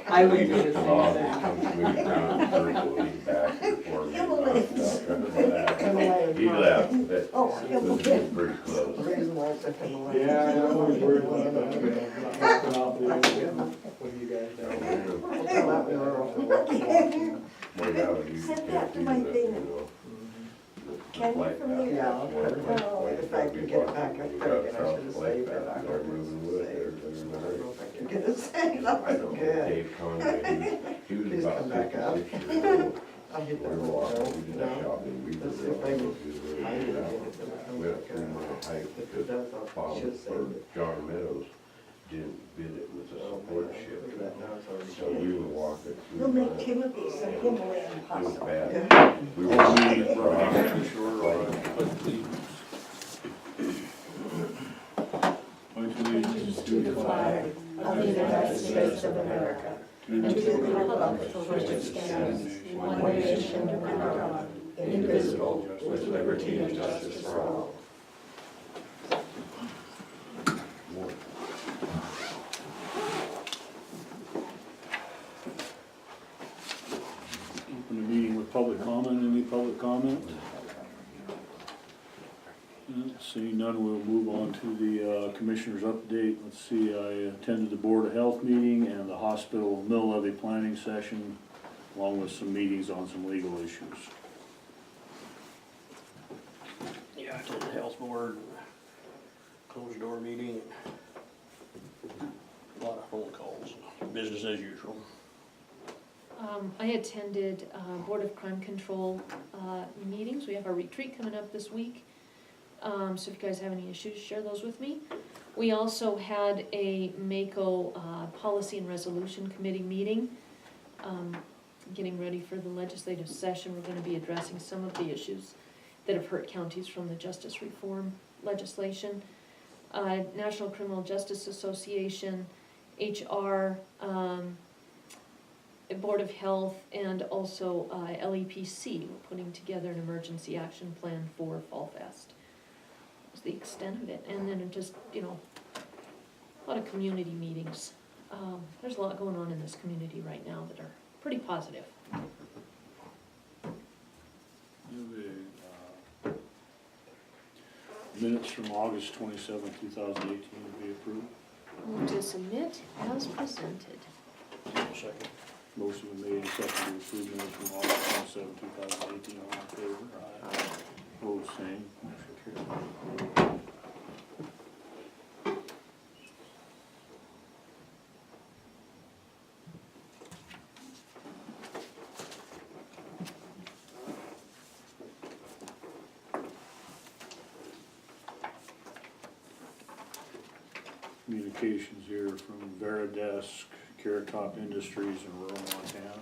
I would do the same thing. He left, but Oh, it was pretty close. the reason why I said Himalayan. Yeah, I was worried about that. What do you guys Well, that was Send that to my thing. Can you from there? Yeah, I'll put it. Well, if I can get it back, I think I should have saved it. I They're moving wood there, don't know if I can get it saved. That I was don't know, good. Dave Conway, he was Please about come back up. 56 years old. I'll get We that were one walking, we did a down. shopping, we Let's see were if I can really find it good again. out. We had a 3-mile hike If it because does, I'll Bob should or save it. John Meadows didn't bid it with a support Look ship. at that, now it's already So we were walking through. We'll make the- Timothy some Himalayan It was pasta. bad. We were walking Pledge allegiance to the flag of the United States of America, and to the republic for which it stands, one nation under God, indivisible, with liberty and justice for all. Open the meeting with public comment. Any public comment? Seeing none, we'll move on to the commissioner's update. Let's see, I attended the Board of Health meeting and the hospital mill levy planning session, along with some meetings on some legal issues. Yeah, I attended the health board, closed door meeting, a lot of phone calls, business as usual. I attended Board of Crime Control meetings. We have our retreat coming up this week. So if you guys have any issues, share those with me. We also had a MACO Policy and Resolution Committee meeting. Getting ready for the legislative session, we're gonna be addressing some of the issues that have hurt counties from the justice reform legislation. National Criminal Justice Association, HR, Board of Health, and also LEPC. We're putting together an emergency action plan for Fall Fest. That's the extent of it. And then just, a lot of community meetings. There's a lot going on in this community right now that are pretty positive. Minutes from August 27th, 2018 to be approved. Move to submit as presented. Second. Motion been made and seconded to approve minutes from August 27th, 2018. All in favor? Aye. Opposed, same. Motion carried. Communications here from Veridesk, Carrot Top Industries in rural Montana.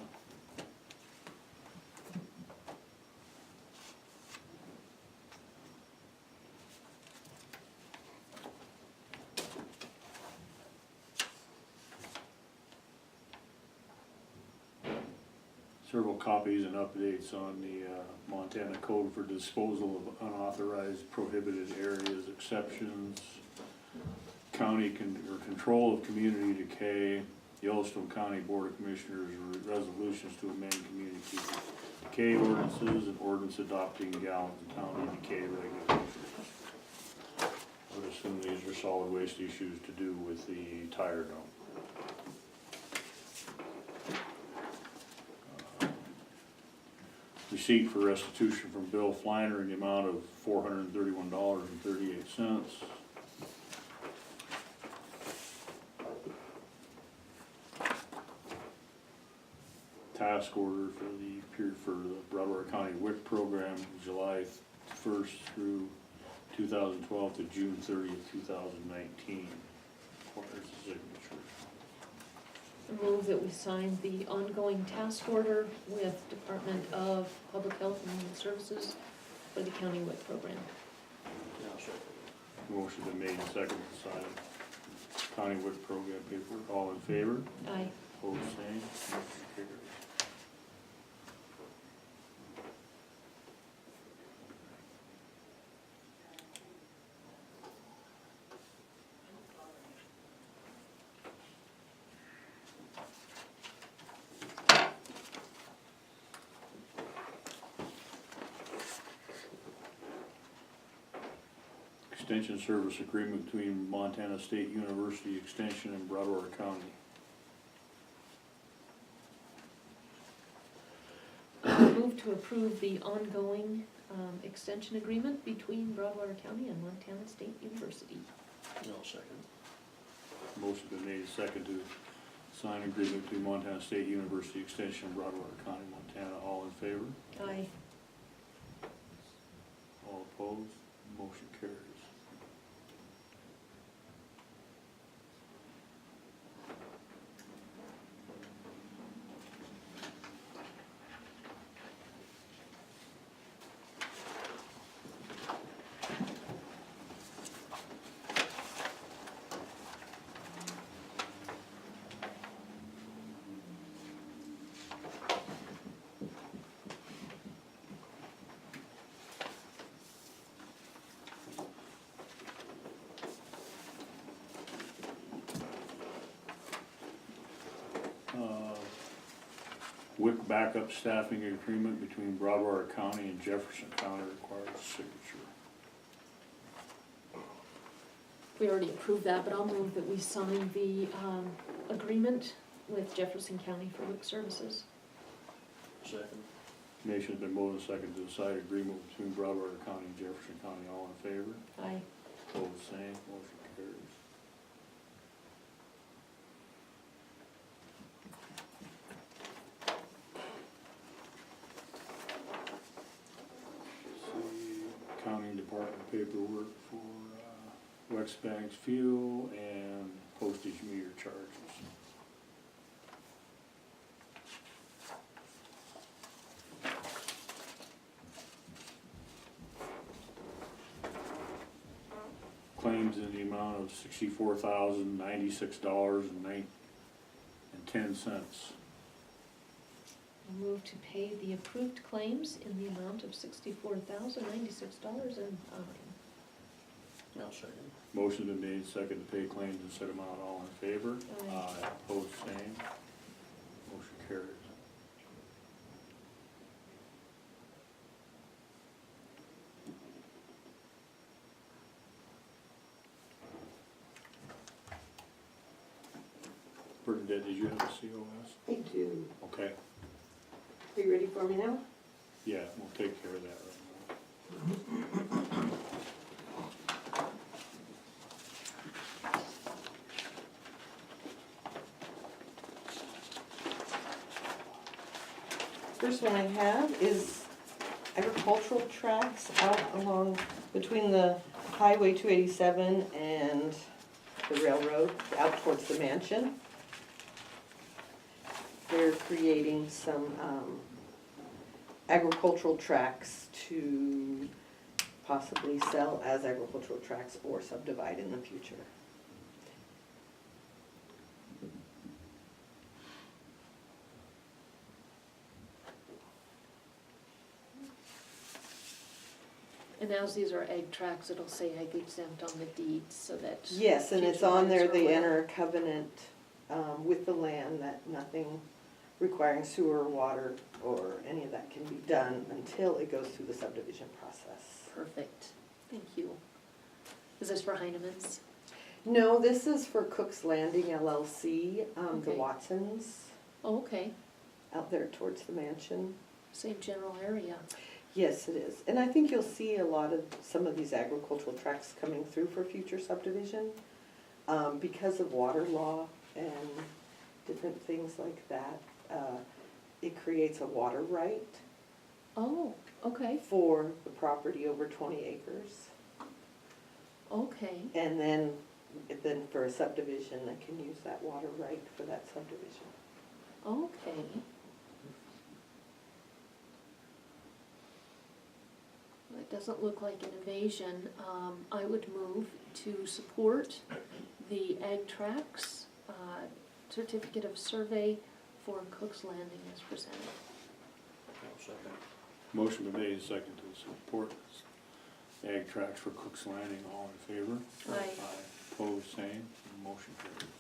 Several copies and updates on the Montana Code for Disposal of Unauthorized Prohibited Areas, Exceptions, County control of community decay, Yellowstone County Board of Commissioners resolutions to amend community decay ordinances, and ordinance adopting gallons and county decay regulations. I would assume these are solid waste issues to do with the tire dump. Receipt for restitution from Bill Flanner in the amount of $431.38. Task order for the Broadwater County WIC program, July 1st through 2012 to June 30th, 2019. Requires a signature. I move that we sign the ongoing task order with Department of Public Health and Human Services for the County WIC program. Now, second. Motion been made and seconded to sign County WIC program paperwork. All in favor? Aye. Opposed, same. Motion carries. extension service agreement between Montana State University Extension and Broadwater County. Move to approve the ongoing extension agreement between Broadwater County and Montana State University. No second. Motion been made second to sign agreement between Montana State University Extension and Broadwater County, Montana. All in favor? Aye. All opposed? Motion carries. WIC backup staffing agreement between Broadwater County and Jefferson County requires signature. We already approved that, but I'll move that we sign the agreement with Jefferson County for WIC services. Second. Motion's been moved and second to decide agreement between Broadwater County and Jefferson County. All in favor? Aye. Opposed, same. Motion carries. See, Accounting Department paperwork for Wex Bank's fuel and postage meter charges. Claims in the amount of $64,096.10. I'll move to pay the approved claims in the amount of $64,096.09. No second. Motion been made, second to pay claims in said amount. All in favor? Aye. Opposed, same. Motion carries. Bernadette, did you have a COS? I do. Okay, Are you ready for me now? yeah, we'll take care of that right now. First one I have is agricultural tracks out along between the Highway 287 and the railroad, out towards the mansion. They're creating some agricultural tracks to possibly sell as agricultural tracks or subdivide in the future. And as these are egg tracks, it'll say egg exempt on the deeds, so that. Yes, and it's future on there, owners are they aware. enter a covenant with the land that nothing requiring sewer, water, or any of that can be done until it goes through the subdivision process. Perfect, thank you. Is this for Heinemann's? No, this is for Cook's Landing LLC, the Okay. Watsons, Oh, okay, out there towards the mansion. same general area. Yes, it is. And I think you'll see a lot of, some of these agricultural tracts coming through for future subdivision because of water law and different things like that. It creates a water right Oh, okay, for the property over 20 acres. okay, And then for a subdivision, they can use that water right for that subdivision. okay. Well, it doesn't look like an invasion. I would move to support the ag tracks, certificate of survey for Cook's Landing as presented. No second. Motion been made, second to support ag tracks for Cook's Landing. All in favor? Aye. Opposed, same. Motion carries.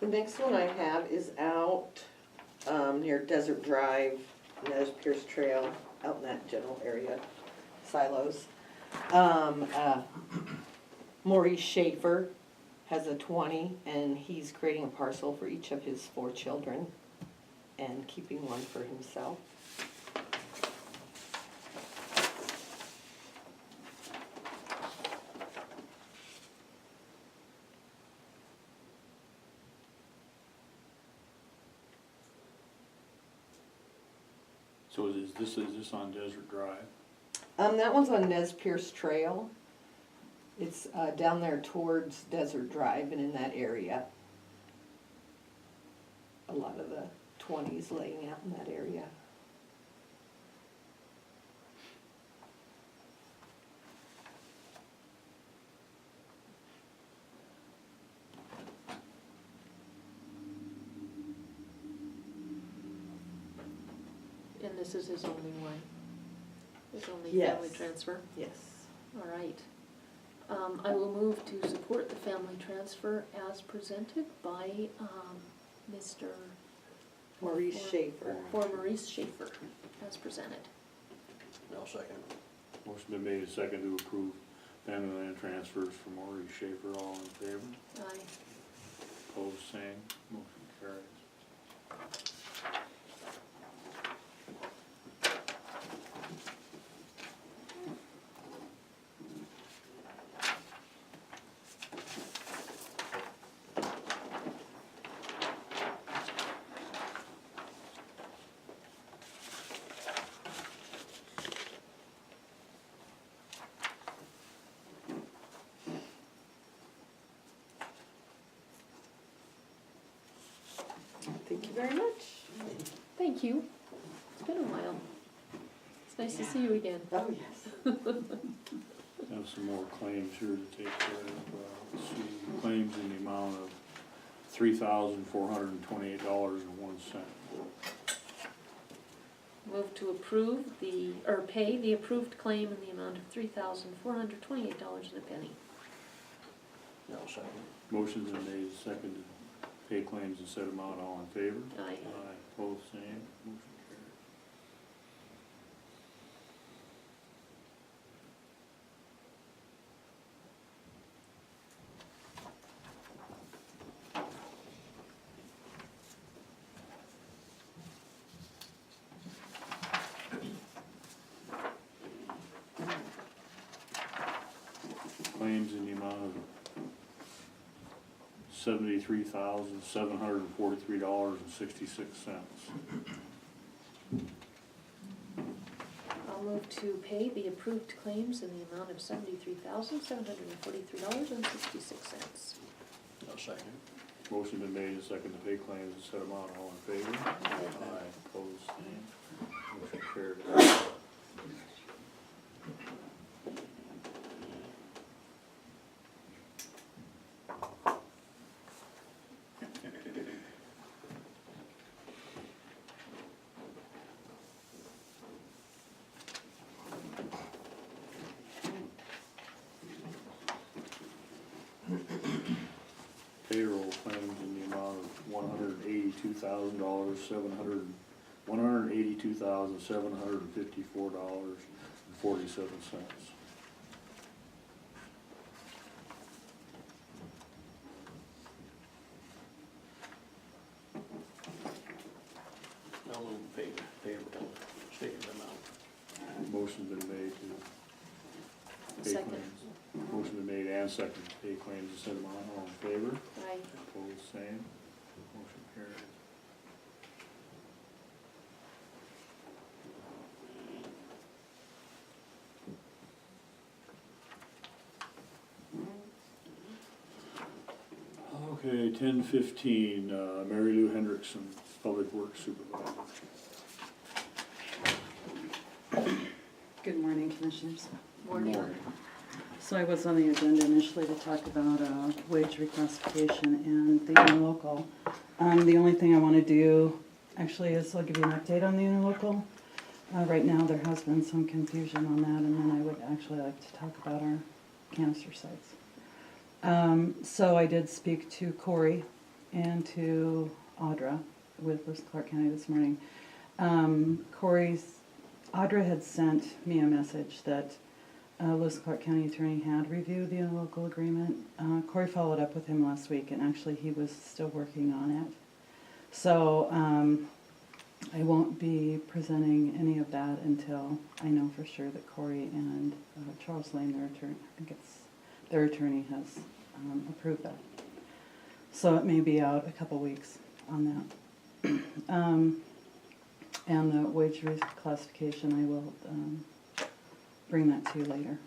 The next one I have is out, near Desert Drive, Nez Pierce Trail, out in that general area, Silos. Maurice Schaefer has a 20, and he's creating a parcel for each of his 4 children and keeping one for himself. So is this on Desert Drive? That one's on Nez Pierce Trail. It's down there towards Desert Drive and in that area. A lot of the 20s laying out in that area. And this is his only one? His only Yes. family transfer? Yes. All right. I will move to support the family transfer as presented by, Mr. Maurice Schaefer. For Maurice Schaefer, as presented. No second. Motion been made and second to approve family land transfers for Maurice Schaefer. All in favor? Aye. Opposed, same. Motion carries. Thank you very much. Thank you. It's been a while. It's nice to see you again. Oh, yes. Have some more claims here to take care of. Let's see, claims in the amount of $3,428.01. Move to approve or pay the approved claim in the amount of $3,428.01. No second. Motion's been made, seconded to pay claims in said amount. All in favor? Aye. Aye. Opposed, same. Motion carries. Claims in the amount of $73,743.66. I'll move to pay the approved claims in the amount of $73,743.66. No second. Motion been made and seconded to pay claims in said amount. All in favor? Aye. Opposed, same. Motion carries. Payroll claims in the amount of $182,754.47. I'll move payroll, stated amount. Motion's been made to pay Second. claims. Motion been made and seconded to pay claims in said amount. All in favor? Aye. Opposed, same. Motion carries. Okay, 10:15, Mary Lou Hendrickson, Public Works Supervisor. Good morning, Commissioners. Morning. So I was on the agenda initially to talk about wage reclassification and the interlocal. The only thing I want to do, actually, is I'll give you an update on the interlocal. Right now, there has been some confusion on that, and then I would actually like to talk about our canister sites. So I did speak to Corey and to Audra with Lewis and Clark County this morning. Audra had sent me a message that Lewis and Clark County Attorney had reviewed the interlocal agreement. Corey followed up with him last week, and actually he was still working on it. So I won't be presenting any of that until I know for sure that Corey and Charles Lane, their attorney, has approved that. So it may be out a couple weeks on that. And the wage reclassification, I will bring that to you later.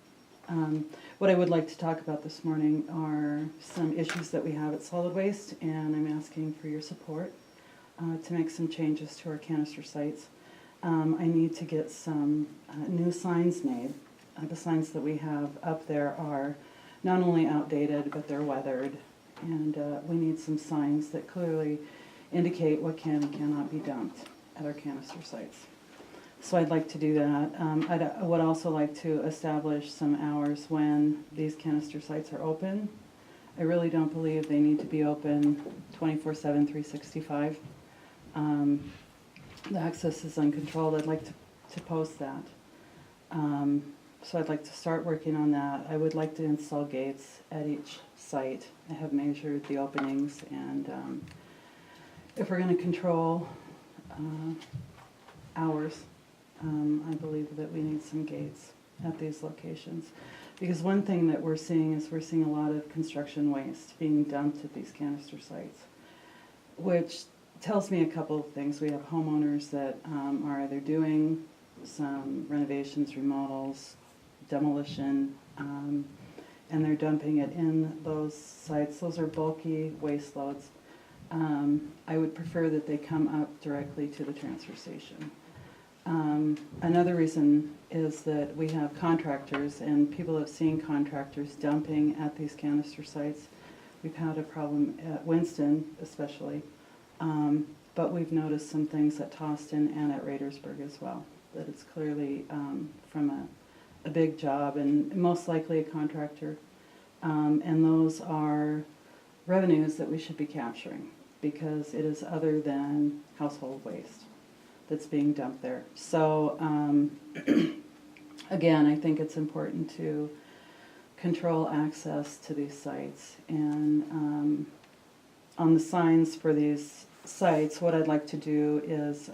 What I would like to talk about this morning are some issues that we have at solid waste, and I'm asking for your support to make some changes to our canister sites. I need to get some new signs made. The signs that we have up there are not only outdated, but they're weathered, and we need some signs that clearly indicate what can and cannot be dumped at our canister sites. So I'd like to do that. I would also like to establish some hours when these canister sites are open. I really don't believe they need to be open 24/7, 365. The access is uncontrolled. I'd like to post that. So I'd like to start working on that. I would like to install gates at each site. I have measured the openings, and if we're going to control hours, I believe that we need some gates at these locations. Because one thing that we're seeing is we're seeing a lot of construction waste being dumped at these canister sites, which tells me a couple of things. We have homeowners that are either doing some renovations, remodels, demolition, and they're dumping it in those sites. Those are bulky waste loads. I would prefer that they come up directly to the transfer station. Another reason is that we have contractors, and people have seen contractors dumping at these canister sites. We've had a problem at Winston especially, but we've noticed some things at Toston and at Radersburg as well, that it's clearly from a big job and most likely a contractor. And those are revenues that we should be capturing, because it is other than household waste that's being dumped there. So again, I think it's important to control access to these sites. And on the signs for these sites, what I'd like to do is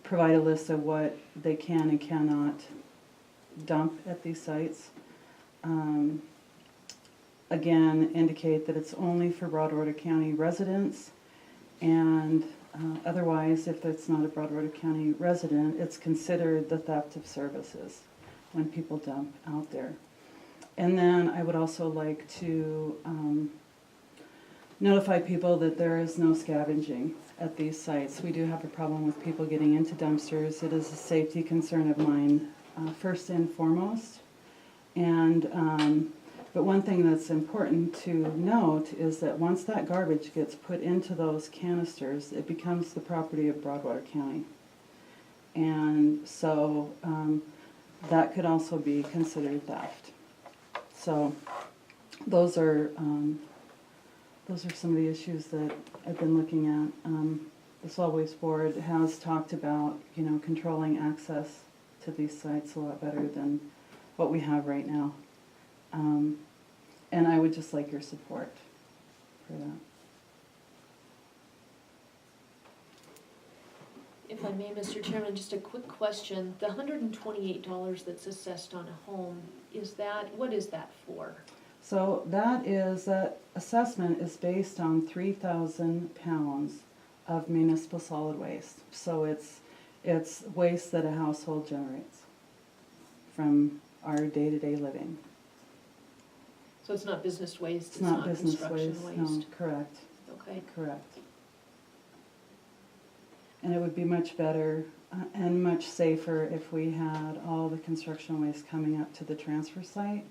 provide a list of what they can and cannot dump at these sites. Again, indicate that it's only for Broadwater County residents, and otherwise, if it's not a Broadwater County resident, it's considered the theft of services when people dump out there. And then I would also like to notify people that there is no scavenging at these sites. We do have a problem with people getting into dumpsters. It is a safety concern of mine, first and foremost. And but one thing that's important to note is that once that garbage gets put into those canisters, it becomes the property of Broadwater County. And so that could also be considered theft. So those are some of the issues that I've been looking at. The Solid Waste Board has talked about, controlling access to these sites a lot better than what we have right now. And I would just like your support for that. If I may, Mr. Chairman, just a quick question. The $128 that's assessed on a home, what is that for? So that assessment is based on 3,000 pounds of municipal solid waste. So it's waste that a household generates from our day-to-day living. So it's not business waste, It's not business construction waste, no, correct, Okay. correct. And it would be much better and much safer if we had all the construction waste coming up to the transfer site,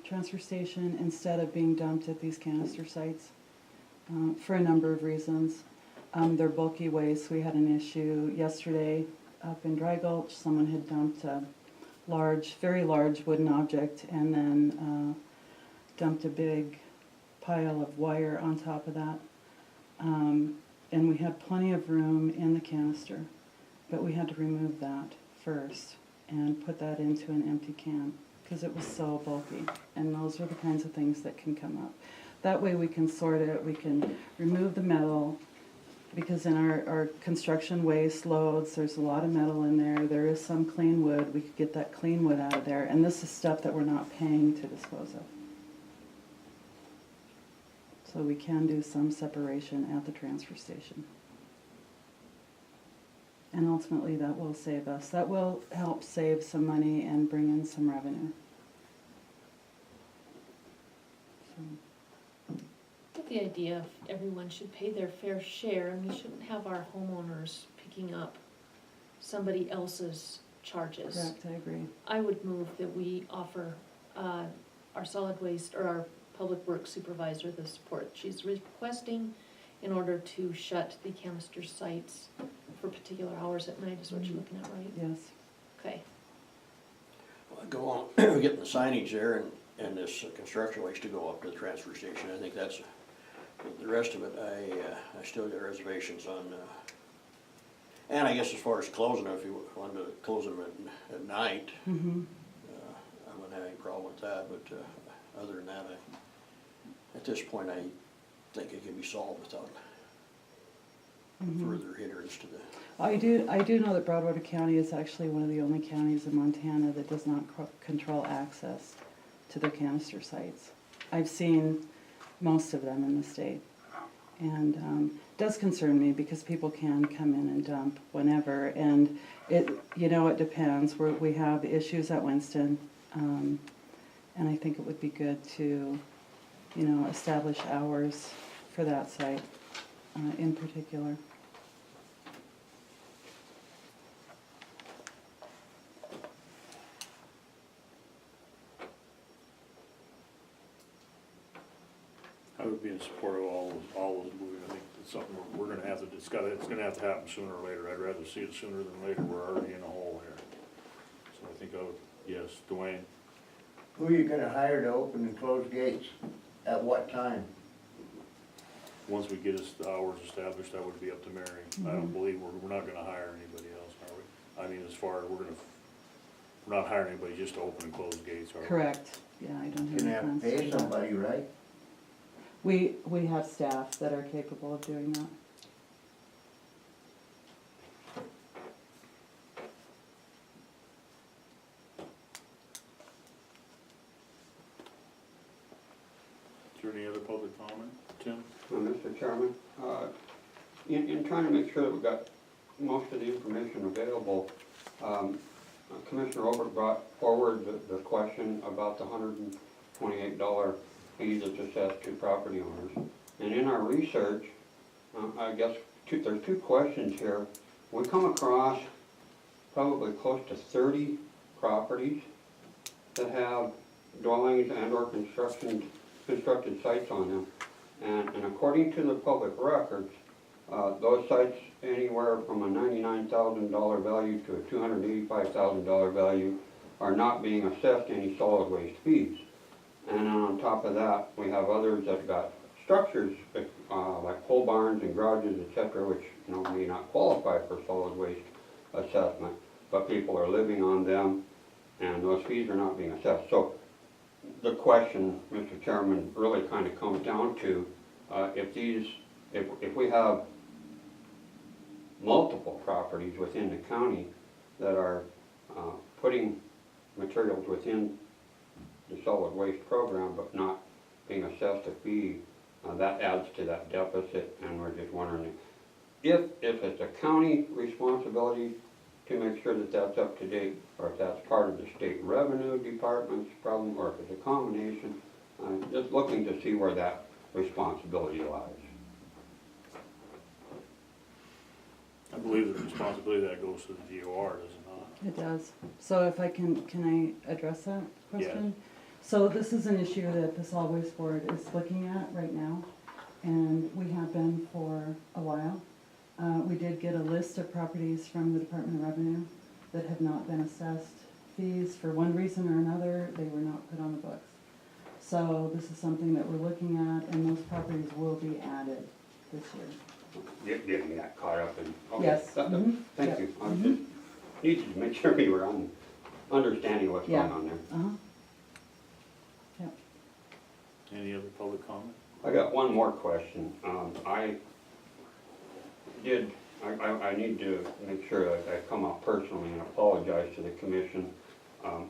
transfer station, instead of being dumped at these canister sites, for a number of reasons. They're bulky waste. We had an issue yesterday up in Dry Gulch. Someone had dumped a very large wooden object, and then dumped a big pile of wire on top of that. And we had plenty of room in the canister, but we had to remove that first and put that into an empty can because it was so bulky. And those are the kinds of things that can come up. That way we can sort it, we can remove the metal, because in our construction waste loads, there's a lot of metal in there. There is some clean wood. We could get that clean wood out of there. And this is stuff that we're not paying to dispose of. So we can do some separation at the transfer station. And ultimately that will save us. That will help save some money and bring in some revenue. So. I get the idea of everyone should pay their fair share, and we shouldn't have our homeowners picking up somebody else's charges. Correct, I agree. I would move that we offer our solid waste, or our public works supervisor, the support she's requesting in order to shut the canister sites for particular hours at night, is what you're looking at, right? Yes. Okay. Go on, we're getting the signage there and this construction waste to go up to the transfer station. I think that's, the rest of it, I still got reservations on, and I guess as far as closing them, if you wanted to close them at night, Mm-hmm. I wouldn't have any problem with that, but other than that, at this point, I think it can be solved without further hindrance to the. I do know that Broadwater County is actually one of the only counties in Montana that does not control access to their canister sites. I've seen most of them in the state. And it does concern me because people can come in and dump whenever. And it depends. We have issues at Winston. And I think it would be good to, establish hours for that site in particular. I would be in support of all those moving. I think it's something we're gonna have to discuss. It's gonna have to happen sooner or later. I'd rather see it sooner than later. We're already in a hole here. So I think yes, Dwayne. Who are you gonna hire to open and close gates? At what time? Once we get the hours established, that would be up to Mary. I don't believe we're not gonna hire anybody else, are we? I mean, as far as we're not hiring anybody just to open and close gates, are we? Correct. Yeah, I don't have You're any gonna have plans to to pay do that. somebody, right? We have staff that are capable of doing that. Is there any other public comment? Tim? Mr. Chairman, in trying to make sure that we got most of the information available, Commissioner Over brought forward the question about the $128 fee that's assessed to property owners. And in our research, I guess there's two questions here. We come across probably close to 30 properties that have dwellings and or constructed sites on them. And according to the public records, those sites anywhere from a $99,000 value to a $285,000 value are not being assessed any solid waste fees. And on top of that, we have others that got structures like pole barns and garages, etc., which may not qualify for solid waste assessment, but people are living on them, and those fees are not being assessed. So the question, Mr. Chairman, really kind of comes down to if we have multiple properties within the county that are putting materials within the solid waste program but not being assessed a fee, that adds to that deficit, and we're just wondering if it's a county responsibility to make sure that that's up to date, or if that's part of the state revenue department's problem, or if it's a combination. Just looking to see where that responsibility lies. I believe the responsibility of that goes to the DOR, does it not? It does. So if I can I address that question? So this is an issue that the Solid Waste Board is looking at right now, and we have been for a while. We did get a list of properties from the Department of Revenue that have not been assessed fees for one reason or another. They were not put on the books. So this is something that we're looking at, and those properties will be added this year. Getting that caught up in, okay. Yes. Mhm. Thank Yep. you. I just needed to make sure we were understanding what's Yeah. going on there. Uh-huh. Yep. Any other public comment? I got one more question. I need to make sure that I come out personally and apologize to the commission.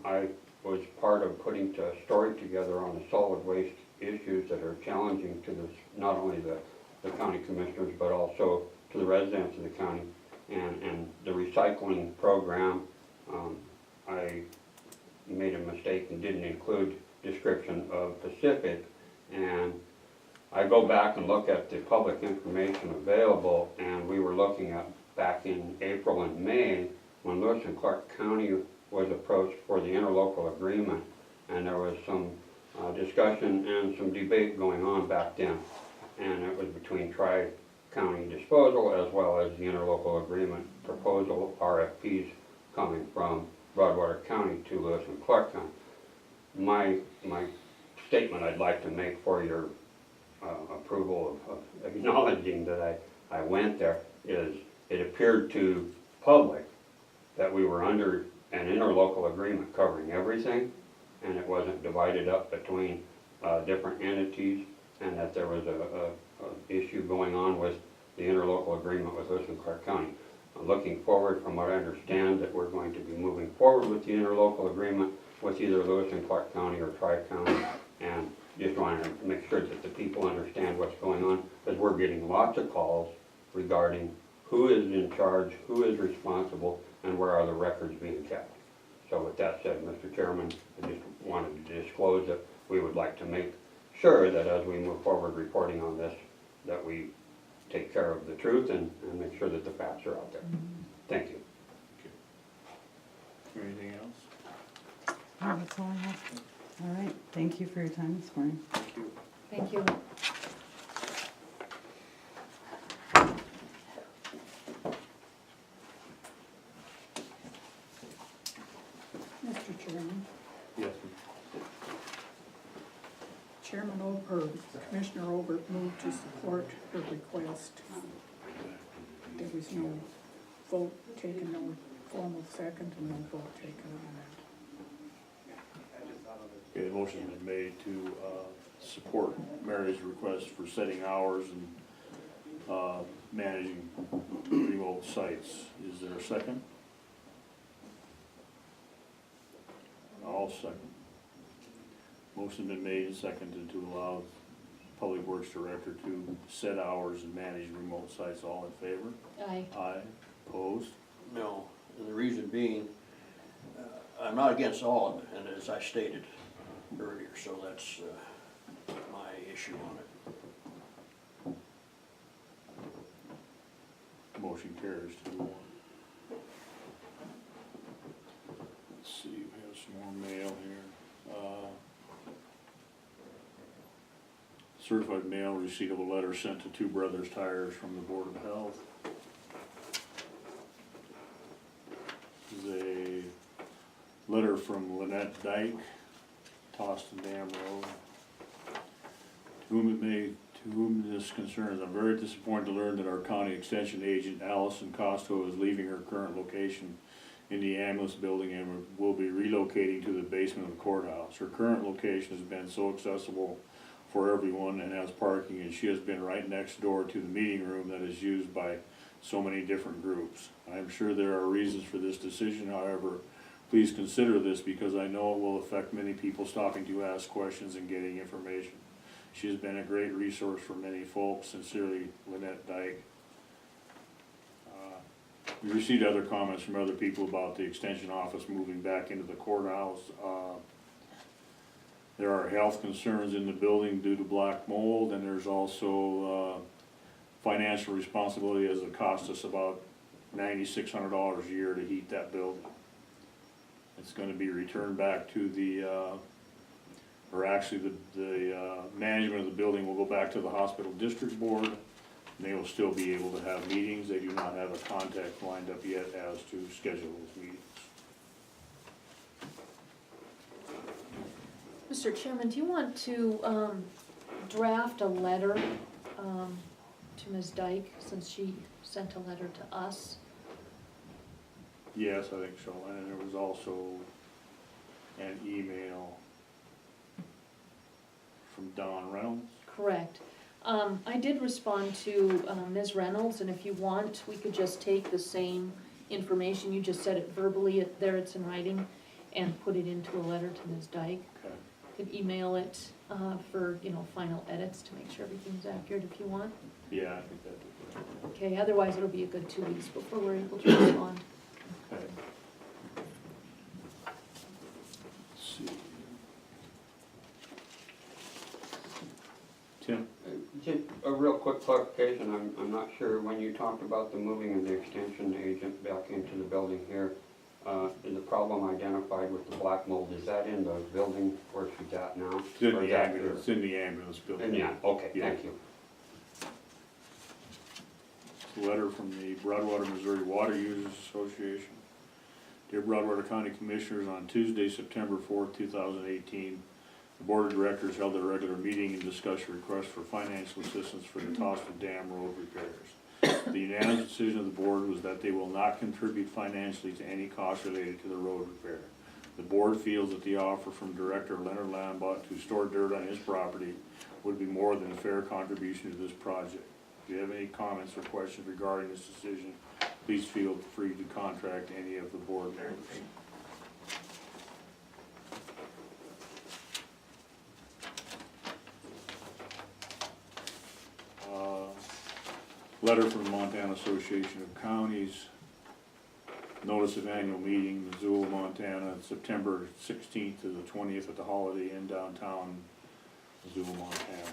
I was part of putting a story together on the solid waste issues that are challenging to this, not only the county commissioners, but also to the residents of the county. And the recycling program, I made a mistake and didn't include description of Pacific. And I go back and look at the public information available, and we were looking at back in April and May, when Lewis and Clark County was approached for the interlocal agreement, and there was some discussion and some debate going on back then. And it was between Tri-County Disposal as well as the interlocal agreement proposal, RFPs coming from Broadwater County to Lewis and Clark County. My statement I'd like to make for your approval of acknowledging that I went there is, it appeared to public that we were under an interlocal agreement covering everything, and it wasn't divided up between different entities, and that there was a issue going on with the interlocal agreement with Lewis and Clark County. Looking forward, from what I understand, that we're going to be moving forward with the interlocal agreement with either Lewis and Clark County or Tri-County, and just wanted to make sure that the people understand what's going on, because we're getting lots of calls regarding who is in charge, who is responsible, and where are the records being kept. So with that said, Mr. Chairman, I just wanted to disclose that we would like to make sure that as we move forward reporting on this, that we take care of the truth and make sure that the facts are out there. Thank you. Anything else? Oh, that's all I have. All right, thank you for your time this morning. Thank you. Thank you. Mr. Chairman, Yes, Chairman or Commissioner Obert moved to support her request. There was no vote taken, no formal second, and no vote taken on that. okay, the motion's been made to support Mary's request for setting hours and managing remote sites. Is there a second? I'll second. Motion's been made and seconded to allow Public Works Director to set hours and manage remote sites. All in favor? Aye. Aye. Opposed? No, and the reason being, I'm not against all of it, and as I stated earlier, so that's my issue on it. Motion carries 2-1. Let's see, we have some more mail here. Certified mail receipt of a letter sent to Two Brothers Tires from the Board of Health. This is a letter from Lynette Dyke, Toston Dam Road. To whom this concerns, I'm very disappointed to learn that our county extension agent, Allison Costo, is leaving her current location in the ambulance building and will be relocating to the basement of the courthouse. Her current location has been so accessible for everyone and has parking, and she has been right next door to the meeting room that is used by so many different groups. I am sure there are reasons for this decision, however, please consider this because I know it will affect many people stopping to ask questions and getting information. She has been a great resource for many folks. Sincerely, Lynette Dyke. We received other comments from other people about the extension office moving back into the courthouse. There are health concerns in the building due to black mold, and there's also financial responsibility as it costs us about $9,600 a year to heat that building. It's going to be returned back to the, or actually the management of the building will go back to the hospital district board. And they will still be able to have meetings. They do not have a contact lined up yet as to schedule those meetings. Mr. Chairman, do you want to draft a letter to Ms. Dyke, since she sent a letter to us? Yes, I think so, and there was also an email from Don Reynolds. Correct. I did respond to Ms. Reynolds, and if you want, we could just take the same information, you just said it verbally, there it's in writing, and put it into a letter to Ms. Dyke. Okay. Could email it for, final edits to make sure everything's accurate if you want. Yeah, I think that'd be good. Okay, otherwise it'll be a good 2 weeks before we're able to respond. Okay. Let's see. Tim? Just a real quick clarification, I'm not sure, when you talked about the moving of the extension agent back into the building here, the problem identified with the black mold, is that in the building where she's at now? It's in Or is the that ambulance, it's in the ambulance building. Yeah, okay, Yeah. thank you. Letter from the Broadwater, Missouri Water Users Association. Dear Broadwater County Commissioners, on Tuesday, September 4th, 2018, the Board of Directors held a regular meeting and discussed a request for financial assistance for the Tosted Dam road repairs. The unanimous decision of the board was that they will not contribute financially to any costs related to the road repair. The board feels that the offer from Director Leonard Lambot to store dirt on his property would be more than a fair contribution to this project. If you have any comments or questions regarding this decision, please feel free to contact any of the board members. Letter from the Montana Association of Counties, notice of annual meeting, Missoula, Montana, September 16th to the 20th at the Holiday Inn downtown, Missoula, Montana.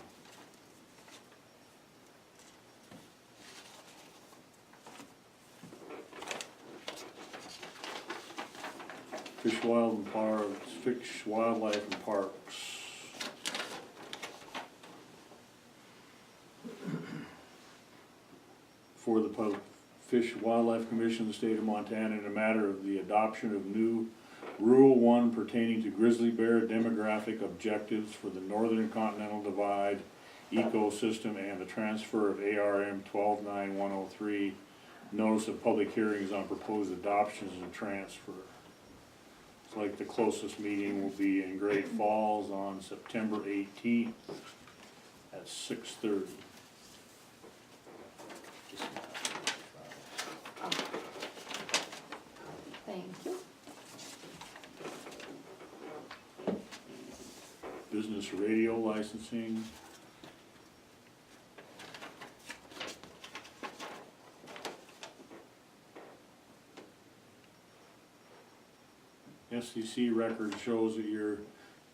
Fish, Wildlife and Parks. For the Fish Wildlife Commission of the State of Montana in a matter of the adoption of new Rule 1 pertaining to grizzly bear demographic objectives for the Northern Continental Divide ecosystem and the transfer of ARM 129103, notice of public hearings on proposed adoptions and transfer. It's like the closest meeting will be in Great Falls on September 18th at 6:30. Thank you. Business radio licensing. FCC record shows that you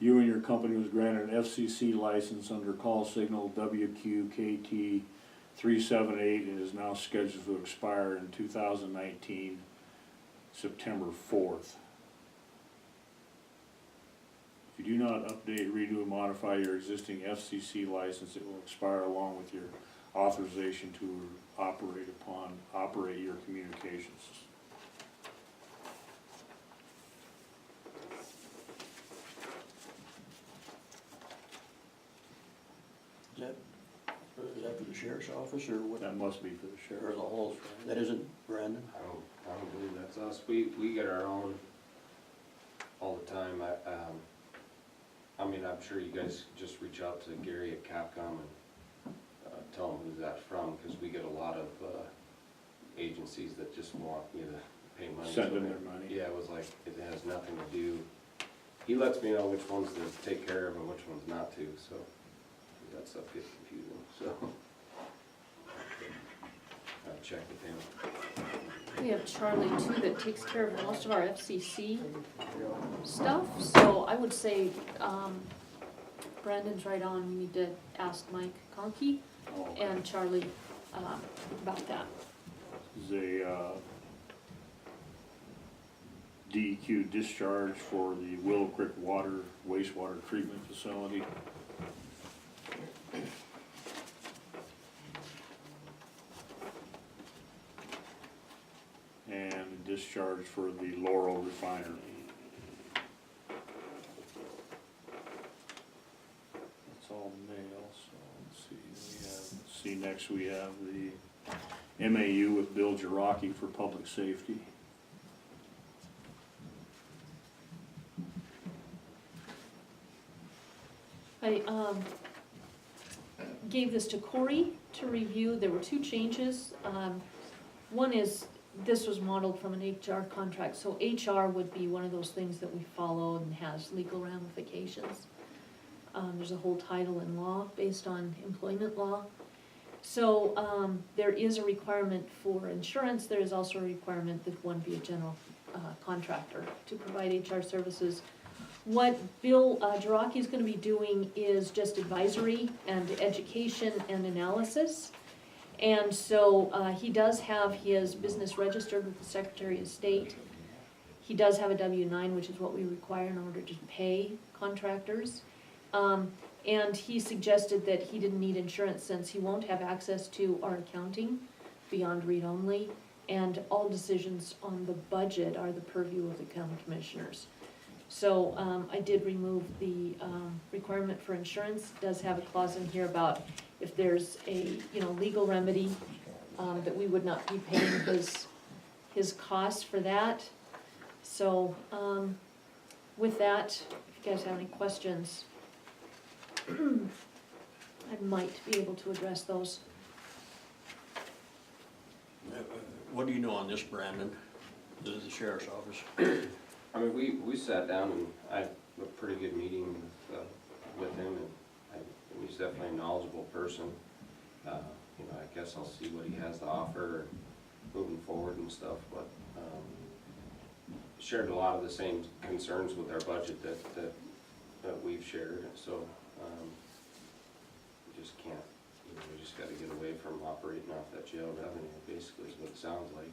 and your company was granted an FCC license under call signal WQKT 378 and is now scheduled to expire in 2019, September 4th. If you do not update, renew, and modify your existing FCC license, it will expire along with your authorization to operate your communications. Is that for the sheriff's office or what? That must be for the Or sheriff. the whole, that isn't Brandon? I don't believe that's us. We get our own all the time. I mean, I'm sure you guys just reach out to Gary at Capcom and tell him who that's from, because we get a lot of agencies that just want you to pay money. Send them their money. Yeah, it was like, it has nothing to do, he lets me know which ones to take care of and which ones not to, so that stuff gets confusing, so. I'll check with him. We have Charlie too that takes care of most of our FCC stuff, so I would say, Brandon's right on, we need to ask Mike Conkey Oh, okay. and Charlie, about that. Is a DEQ discharge for the Willow Creek wastewater treatment facility. And discharge for the Laurel refinery. next we have the MAU with Bill Jiraki for public safety. I gave this to Corey to review. There were two changes. One is, this was modeled from an HR contract, so HR would be one of those things that we follow and has legal ramifications. There's a whole title in law based on employment law. So there is a requirement for insurance. There is also a requirement that one be a general contractor to provide HR services. What Bill Jiraki is gonna be doing is just advisory and education and analysis. And so he does have his business registered with the Secretary of State. He does have a W-9, which is what we require in order to pay contractors. And he suggested that he didn't need insurance since he won't have access to our accounting beyond read-only. And all decisions on the budget are the purview of the county commissioners. So I did remove the requirement for insurance. It does have a clause in here about if there's a, legal remedy, that we would not be paying his costs for that. So with that, if you guys have any questions, I might be able to address those. What do you know on this, Brandon? This is the sheriff's office. I mean, we sat down and I had a pretty good meeting with him, and he's definitely a knowledgeable person. I guess I'll see what he has to offer moving forward and stuff, but shared a lot of the same concerns with our budget that we've shared, so we just can't, we just gotta get away from operating off that jail revenue, basically is what it sounds like.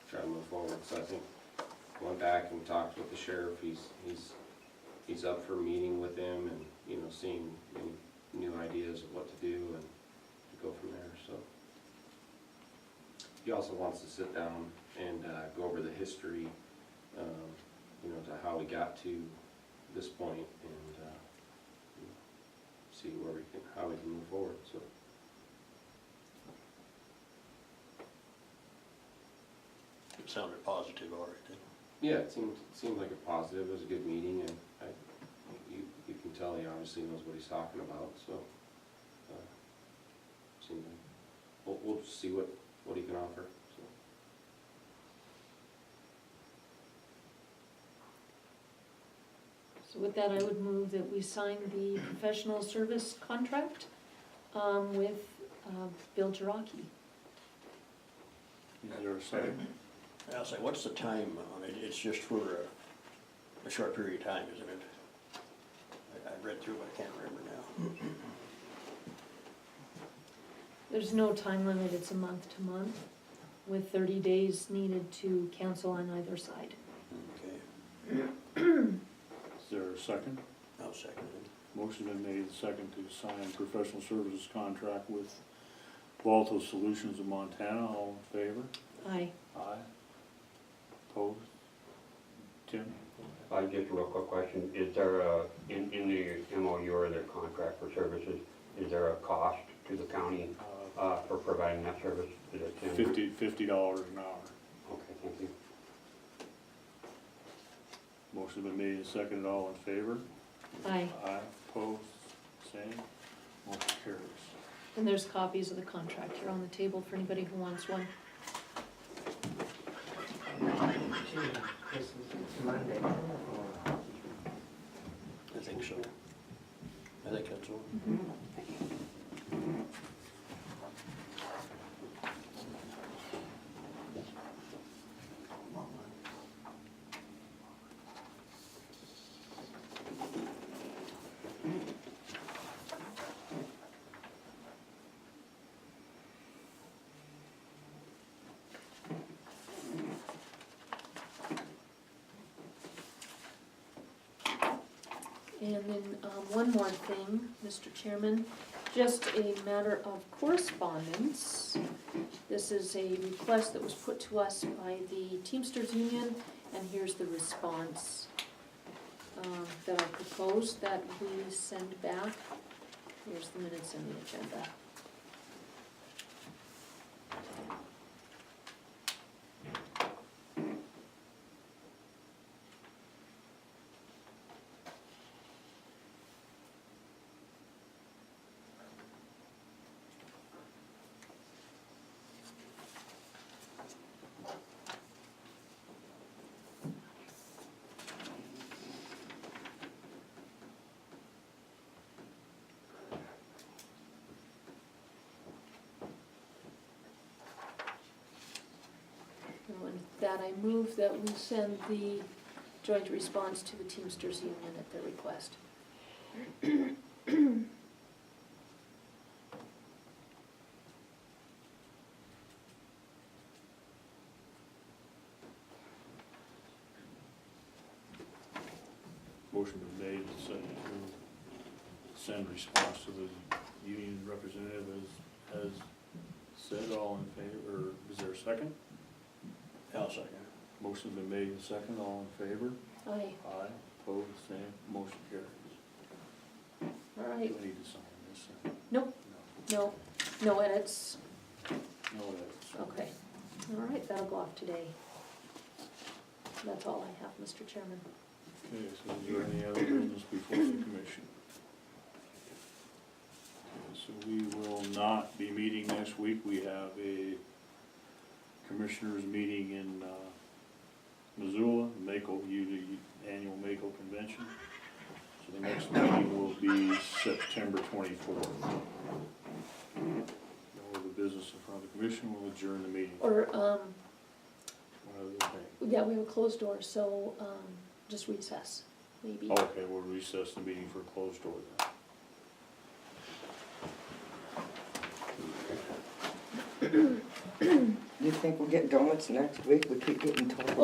Try to move forward. So I think went back and talked with the sheriff. He's up for meeting with him and seeing any new ideas of what to do and to go from there. So he also wants to sit down and go over the history, to how we got to this point and see how we can move forward. So. It sounded positive already, didn't Yeah, it seemed like a positive. It was a good meeting, and you can tell he obviously knows what he's talking about. So, seemed like we'll just see what he can offer. So. So with that, I would move that we sign the professional service contract with Bill Jiraki. Is there a second? I'll say, what's the time on it? It's just for a short period of time, isn't it? I read through, but I can't remember now. There's no time limit, it's a month to month, with 30 days needed to cancel on either side. Okay, Is there a second? I'll second it. Motion been made, second to sign professional services contract with Balto Solutions of Montana. All in favor? Aye. Aye. Opposed? Tim? Just a real quick question, is there in the MOU or their contract for services, is there a cost to the county for providing that service? Is it $50 an hour. Okay, thank you. Motion been made and seconded. All in favor? Aye. Aye. Opposed? Same. Motion carries. And there's copies of the contract here on the table for anybody who wants one. I think so. I think that's all. And then one more thing, Mr. Chairman, just a matter of correspondence. This is a request that was put to us by the Teamsters Union, and here's the response that I propose that we send back. Here's the minutes and the agenda. And with that, I move that we send the joint response to the Teamsters Union at their request. Motion been made to send response to the union representative as said. All in favor, or is there a second? I'll second. Motion's been made and second, all in favor? Aye, Aye, opposed, same, motion carries. all Do right. I need to sign this? Nope, no, no edits. No, that's. Okay, all right, that'll go off today. That's all I have, Mr. Chairman. Okay, so is there any other business before the commission? Okay, so we will not be meeting next week. We have a commissioners meeting in Missoula, Mako, the annual Mako convention. So the next meeting will be September 24th. No other business in front of the commission, we'll adjourn the meeting. Or, One other thing. yeah, we have a closed door, so, just recess, maybe. Okay, we'll recess the meeting for a closed door then. You think we'll get donuts next week? We keep getting told.